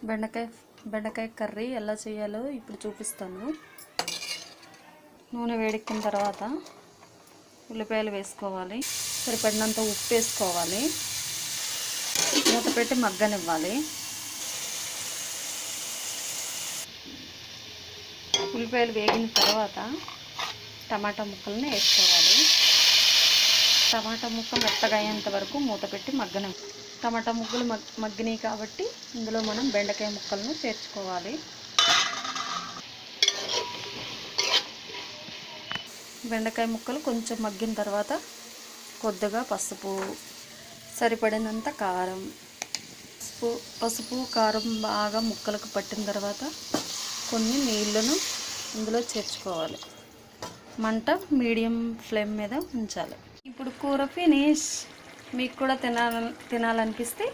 బెండకాయ కర్రీ ఎలా చేయాలో ఇప్పుడు చూపిస్తాను. నూనె వేడెక్కిన తర్వాత ఉల్లిపాయలు వేసుకోవాలి. సరిపడినంత ఉప్పు వేసుకోవాలి. మూత పెట్టి మగ్గనివ్వాలి. ఉల్లిపాయలు వేగిన తర్వాత టమాటా ముక్కల్ని వేసుకోవాలి. టమాటా ముక్క మెత్తగా అయ్యేంత వరకు మూత పెట్టి మగ్గనివ్వాలి. టమాటా ముక్కలు మగ్గినాయి కాబట్టి ఇందులో మనం బెండకాయ ముక్కలను చేర్చుకోవాలి. బెండకాయ ముక్కలు కొంచెం మగ్గిన తర్వాత కొద్దిగా పసుపు, సరిపడినంత కారం, పసుపు కారం బాగా ముక్కలకు పట్టిన తర్వాత కొన్ని నీళ్ళను ఇందులో చేర్చుకోవాలి. మంట మీడియం ఫ్లేమ్ మీద ఉంచాలి. ఇప్పుడు కూర ఫినిష్. మీకు కూడా తినాలనిపిస్తే